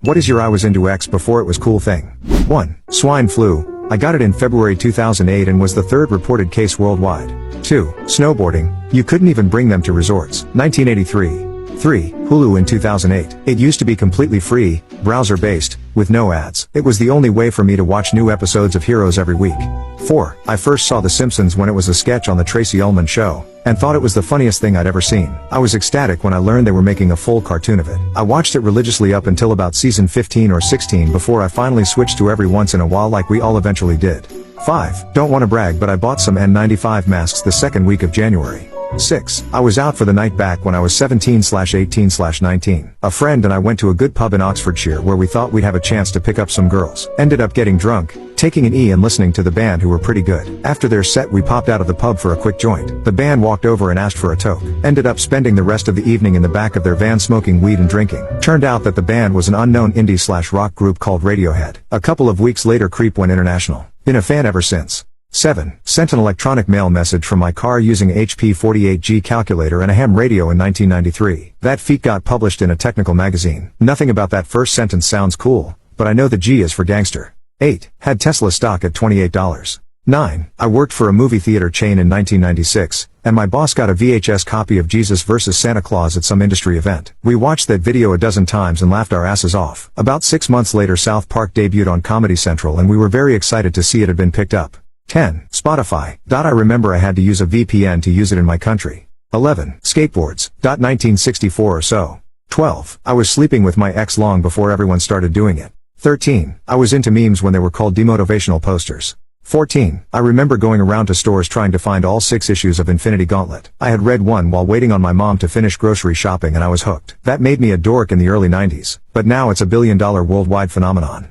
What is your I was into X before it was cool thing? 1. Swine flu. I got it in February 2008 and was the third reported case worldwide. 2. Snowboarding. You couldn't even bring them to resorts. 1983. 3. Hulu in 2008. It used to be completely free, browser-based, with no ads. It was the only way for me to watch new episodes of Heroes every week. 4. I first saw The Simpsons when it was a sketch on the Tracy Ullman Show, and thought it was the funniest thing I'd ever seen. I was ecstatic when I learned they were making a full cartoon of it. I watched it religiously up until about season 15 or 16 before I finally switched to every once in a while like we all eventually did. 5. Don't want to brag but I bought some N95 masks the second week of January. 6. I was out for the night back when I was 17/18/19. A friend and I went to a good pub in Oxfordshire where we thought we'd have a chance to pick up some girls. Ended up getting drunk, taking an E and listening to the band who were pretty good. After their set we popped out of the pub for a quick joint. The band walked over and asked for a toke. Ended up spending the rest of the evening in the back of their van smoking weed and drinking. Turned out that the band was an unknown indie/rock group called Radiohead. A couple of weeks later Creep went international. Been a fan ever since. 7. Sent an electronic mail message from my car using HP 48G calculator and a ham radio in 1993. That feat got published in a technical magazine. Nothing about that first sentence sounds cool, but I know the G is for gangster. 8. Had Tesla stock at $28. 9. I worked for a movie theater chain in 1996, and my boss got a VHS copy of Jesus vs. Santa Claus at some industry event. We watched that video a dozen times and laughed our asses off. About 6 months later South Park debuted on Comedy Central and we were very excited to see it had been picked up. 10. Spotify. I remember I had to use a VPN to use it in my country. 11. Skateboards. 1964 or so. 12. I was sleeping with my ex long before everyone started doing it. 13. I was into memes when they were called demotivational posters. 14. I remember going around to stores trying to find all 6 issues of Infinity Gauntlet. I had read one while waiting on my mom to finish grocery shopping and I was hooked. That made me a dork in the early 90s, but now it's a $1 billion worldwide phenomenon.